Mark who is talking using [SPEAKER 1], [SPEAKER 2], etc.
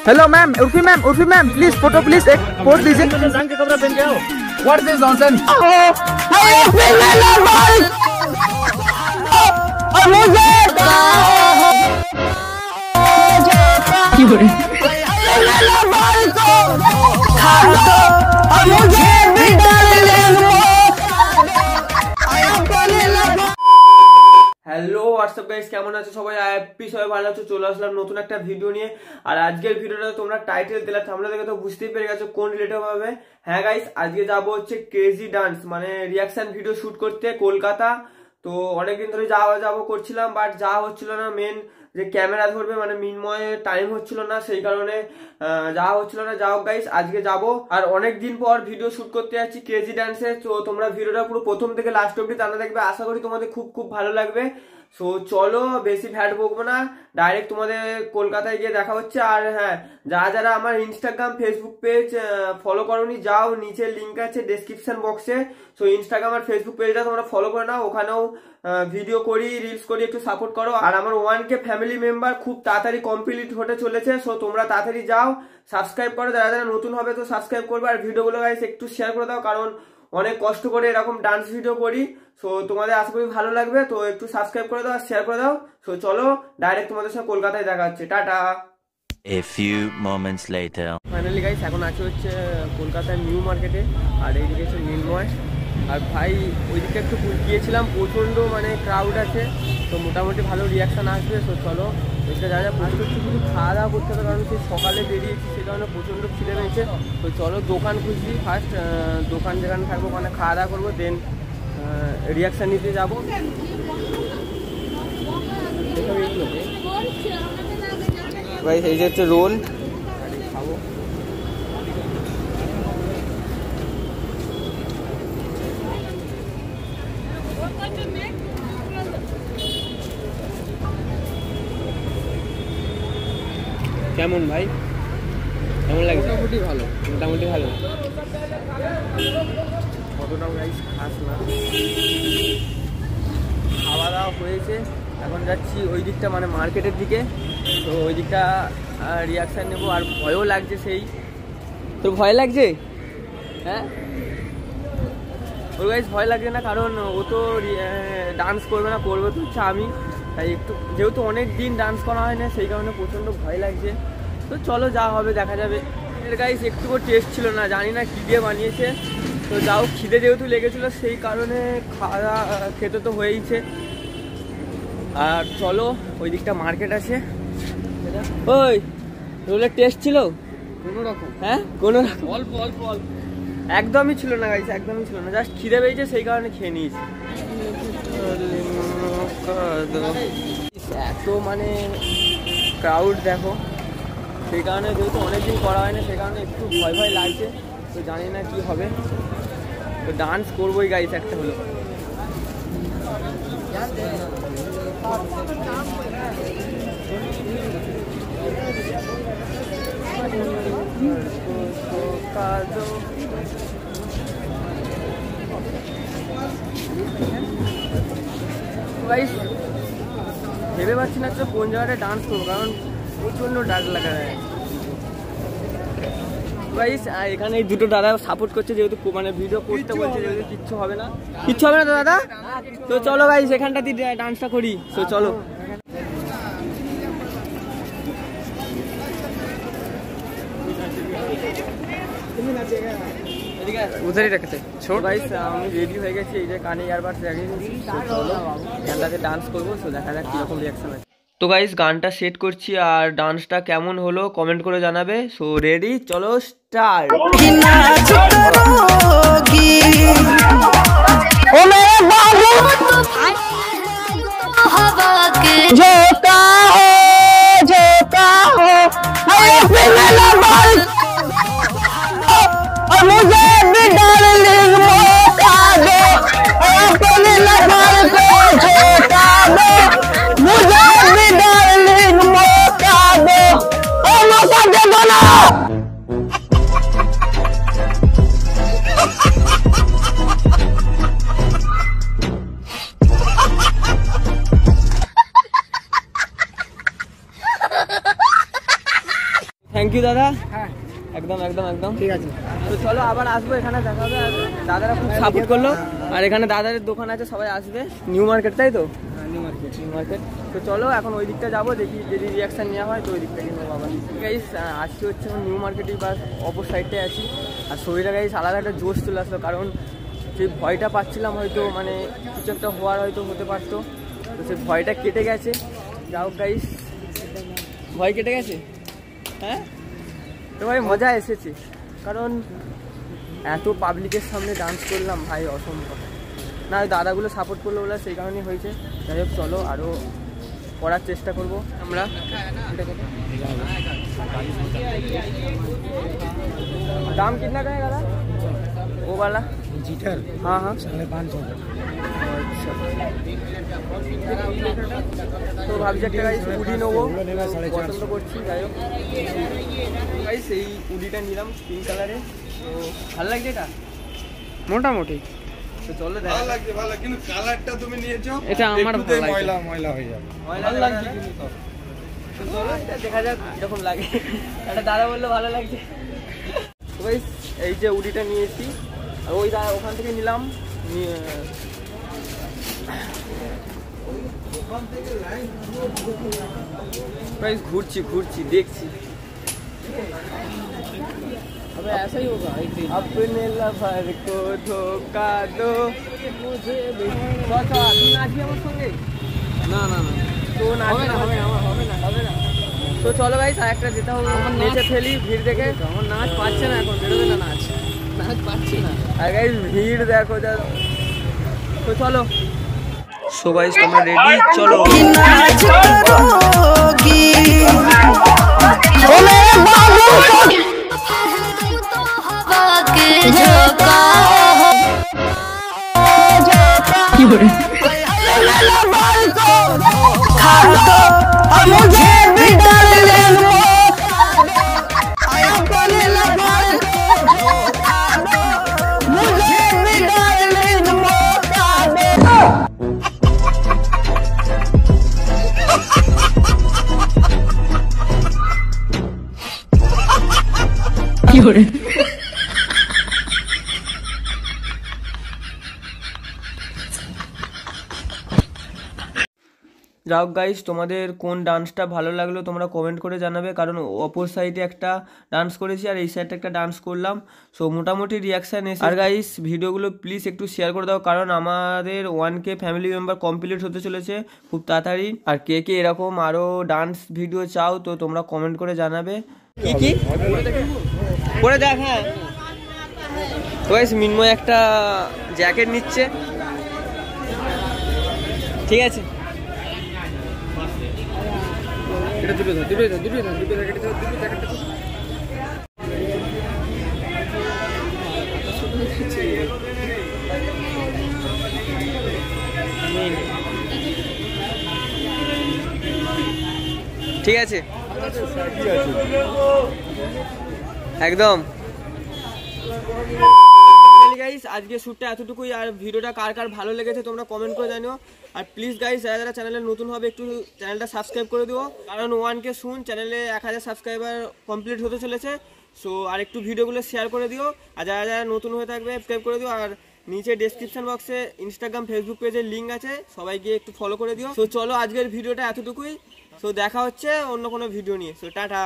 [SPEAKER 1] Hello ma'am, Urfi ma'am please photo please एक pose दीजिए।
[SPEAKER 2] रंग के कपड़े पहन के आओ।
[SPEAKER 1] What is this nonsense? Hello WhatsApp guys, কেমন আছো সবাই? সবাই ভালো আছো? চলে আসলাম নতুন একটা ভিডিও নিয়ে। আর আজকের ভিডিওটা তোমরা টাইটেল দিলে থাম্বনেল দেখে তো বুঝতেই পেরে গেছো কোন রিলেটেড হবে। হ্যাঁ গাইস, আজকে যাবো হচ্ছে ক্রেজি ডান্স মানে রিয়াকশন ভিডিও শুট করতে কলকাতা। তো অনেকদিন ধরে যাবো করছিলাম, বাট যাওয়া হচ্ছিল না। মেন যে ক্যামেরা ধরবে মানে মিনময় টাইম হচ্ছিল না, সেই কারণে যাওয়া হচ্ছিল না। যাও গাইস, আজকে যাবো। আর অনেকদিন পর ভিডিও শুট করতে যাচ্ছি ক্রেজি ডান্সে। তো তোমরা ভিডিওটা পুরো প্রথম থেকে লাস্ট অব্দি টানা দেখবে, আশা করি তোমাদের খুব খুব ভালো লাগবে। সো চলো, বেশি ভ্যাট বকবো না, ডাইরেক্ট তোমাদের কলকাতায় গিয়ে দেখা হচ্ছে। আর হ্যাঁ, যারা আমার ইনস্টাগ্রাম ফেসবুক পেজ ফলো করোনি, যাও, নিচে লিঙ্ক আছে ডেসক্রিপশন বক্সে। সো ইনস্টাগ্রাম আর ফেসবুক পেজটা তোমরা ফলো করে নাও, ওখানেও ভিডিও করি, রিলস করি, একটু সাপোর্ট করো। আর আমার 1K ফ্যামিলি মেম্বার খুব তাড়াতাড়ি কমপ্লিট হতে চলেছে। সো তোমরা তাড়াতাড়ি যাও, সাবস্ক্রাইব করো, যারা নতুন হবে তো সাবস্ক্রাইব করবে। আর ভিডিওগুলো গাইস একটু শেয়ার করে দাও, কারণ অনেক কষ্ট করে এরকম ডান্স ভিডিও করি। সো তোমাদের আশা করি ভালো লাগবে, তো একটু সাবস্ক্রাইব করে দাও আর শেয়ার করে দাও। সো চলো, ডাইরেক্ট তোমাদের সঙ্গে কলকাতায় দেখা হচ্ছে। Tata.
[SPEAKER 3] A few moments later.
[SPEAKER 1] Finally guys, এখন আছে হচ্ছে কলকাতার নিউ মার্কেটে, আর এইদিকে হচ্ছে মিনময়। আর ভাই ওইদিকে একটু গিয়েছিলাম, প্রচণ্ড মানে ক্রাউড আছে, তো মোটামুটি ভালো রিয়াকশান আসবে। তো চলো, এটা যা প্রচুর কিছু খাওয়া দাওয়া করতে হবে, কারণ সেই সকালে বেরিয়েছি, সে কারণে প্রচণ্ড খিদে পেয়েছে। তো চলো দোকান খুঁজছি ফার্স্ট, দোকান যেখানে থাকবো ওখানে খাওয়া দাওয়া করবো, দেন রিয়াকশান নিতে যাবো। ভাই এই যে হচ্ছে রোল, খাবো। কেমন ভাই, কেমন লাগছে? মোটামুটি ভালো, মোটামুটি ভালো, অতটাও গাইস খাস না। খাওয়া দাওয়া হয়েছে, এখন যাচ্ছি ওই দিকটা মানে মার্কেটের দিকে। তো ওই দিকটা রিয়াকশান নেবো। আর ভয়ও লাগছে সেই। তোর ভয় লাগছে? হ্যাঁ, ওর গাইস ভয় লাগছে না, কারণ ও তো ডান্স করবে না, করবে তো হচ্ছে আমি। তাই একটু, যেহেতু অনেক দিন ডান্স করা হয় না, সেই কারণে প্রচণ্ড ভয় লাগছে। তো চলো, যা হবে দেখা যাবে। এর গাইস একটুকু টেস্ট ছিল না, জানি না কী দিয়ে বানিয়েছে। তো যাও, খিদে যেহেতু লেগেছিলো সেই কারণে খাওয়া খেতে তো হয়েইছে। আর চলো, ওই দিকটা মার্কেট আছে। ওই রোলের টেস্ট ছিল কোনো রকম? হ্যাঁ, কোনো রকম, অল্প অল্প অল্প, একদমই ছিল না গাইস, একদমই ছিল না। জাস্ট খিদে পেয়েছে, সেই কারণে খেয়ে নিয়েছি। এত মানে ক্রাউড দেখো, সেই কারণে যেহেতু অনেকদিন করা হয় না, সেই কারণে একটু ভয় ভয় লাগছে। তো জানি না কি হবে, তো ডান্স করবোই গাইস একটা হলো। গাইস ভেবে পাচ্ছি না কোন জায়গাটা ডান্স করবো, কারণ প্রচণ্ড ডাক লাগা যায়। গাইস এখানে এই দুটো দাদা সাপোর্ট করছে, যেহেতু মানে ভিডিও করতে বলছে, যেহেতু কিচ্ছু হবে না, কিচ্ছু হবে না তো দাদা। তো চলো গাইস, এখানটা দিয়ে ডান্সটা করি। তো চলো, উধারই রেখেছে। ছোট গাইস, আমি রেডি হয়ে গেছি, এই যে কানে ইয়ারবাডস লাগিয়ে নিয়েছি। চলো গানটাতে ডান্স করবো, তো দেখা যাক কীরকম রিয়াকশন আছে। তো গাইস গানটা সেট করছি, আর ডান্সটা কেমন হলো কমেন্ট করে জানাবে। সো রেডি, চলো স্টার্ট। ইউ দাদা।
[SPEAKER 2] হ্যাঁ
[SPEAKER 1] একদম একদম একদম
[SPEAKER 2] ঠিক আছে।
[SPEAKER 1] তো চলো আবার আসবো, এখানে দেখা হবে। আর দাদারা খুব সাপোর্ট করলো। আর এখানে দাদাদের দোকান আছে, সবাই আসবে। নিউ মার্কেট, তাই তো?
[SPEAKER 2] New market.
[SPEAKER 1] New market. তো চলো এখন ওই দিকটা যাবো, দেখি যদি রিয়াকশান নেওয়া হয় তো ওই দিকটা কিনবো আবার। গাইস আজকে হচ্ছে নিউ মার্কেটেই বা অপর সাইডটায় আছি। আর শরীরে গাইস আলাদা একটা জোশ চলে আসলো, কারণ যে ভয়টা পাচ্ছিলাম হয়তো মানে কিছু একটা হওয়ার হয়তো হতে পারতো, তো সেই ভয়টা কেটে গেছে। যাও গাইস, ভয় কেটে গেছে। হ্যাঁ তো ভাই মজা এসেছে, কারণ এত পাবলিকের সামনে ডান্স করলাম ভাই, অসম্ভব। না দাদাগুলো সাপোর্ট করলো বলে সেই কারণেই হয়েছে। যাই হোক চলো আরও করার চেষ্টা করবো আমরা। দাম कितना का है दादा वो वाला?
[SPEAKER 2] जीटर
[SPEAKER 1] हाँ हाँ
[SPEAKER 2] 550।
[SPEAKER 1] আচ্ছা, তো ভাবছি একটা গাইস উডি নেবো, পছন্দ করছি। যাই হোক গাইস এই উডিটা নিলাম পিঙ্ক কালারে, তো ভালো লাগছে এটা মোটামুটি। তো চলো দেখা
[SPEAKER 4] ভালো লাগছে, ভালো, কিন্তু কালারটা তুমি নিয়েছো
[SPEAKER 1] এটা আমার ভালো লাগছে।
[SPEAKER 4] ময়লা ময়লা হয়ে যাবে।
[SPEAKER 1] ভালো লাগছে কিন্তু তো। তো চলো এটা দেখা যাক যখন লাগে। একটা দাদা বললো ভালো লাগছে। তো গাইস এই যে উডিটা নিয়েছি, আর ওই ওখান থেকে নিলাম। गाइस घूरची देखी
[SPEAKER 2] अब ऐसा ही होगा एक दिन।
[SPEAKER 1] अपने लवर को धोखा दो मुझे भी। नाचबি আমার সঙ্গে?
[SPEAKER 2] না না না
[SPEAKER 1] তো নাচবে না, হবে না। তো চলো গাইস আর একটা যেতে হবে, নেচে ফেলি ভিড় দেখে।
[SPEAKER 2] আমার নাচ পাচ্ছে না, এখন বেরোবে না নাচ পাচ্ছি না।
[SPEAKER 1] আর গাইস ভিড় দেখো যা। তো চলো সো গাইস তোমরা রেডি? চলো যাও গাইস, তোমাদের কোন ডান্সটা ভালো লাগলো তোমরা কমেন্ট করে জানাবে, কারণ অপর সাইডে একটা ডান্স করেছি আর এই সাইডে একটা ডান্স করলাম। সো মোটামুটি রিয়াকশান এসে। আর গাইস ভিডিওগুলো প্লিজ একটু শেয়ার করে দাও, কারণ আমাদের 1K ফ্যামিলি মেম্বার কমপ্লিট হতে চলেছে খুব তাড়াতাড়ি। আর কে কে এরকম আরও ডান্স ভিডিও চাও তো তোমরা কমেন্ট করে জানাবে। কি করে দেখ। হ্যাঁ তো গাইস মিন্ময় একটা জ্যাকেট নিচ্ছে, ঠিক আছে?
[SPEAKER 2] এটা দুটো জ্যাকেট
[SPEAKER 1] ঠিক আছে একদম। গাইস আজকে শ্যুটটা এতটুকুই। আর ভিডিওটা কার কার ভালো লেগেছে তোমরা কমেন্ট করে জানিও। আর প্লিজ গাইস যারা যারা চ্যানেলে নতুন হবে একটু চ্যানেলটা সাবস্ক্রাইব করে দিও, কারণ 1K শুন চ্যানেলে 1000 সাবস্ক্রাইবার কমপ্লিট হতে চলেছে। সো আর একটু ভিডিওগুলো শেয়ার করে দিও। আর যারা যারা নতুন হয়ে থাকবে সাবস্ক্রাইব করে দিও। আর নিচে ডেসক্রিপশন বক্সে ইনস্টাগ্রাম ফেসবুক পেজের লিঙ্ক আছে, সবাই গিয়ে একটু ফলো করে দিও। সো চলো আজকের ভিডিওটা এতটুকুই। সো দেখা হচ্ছে অন্য কোনো ভিডিও নিয়ে। So tata.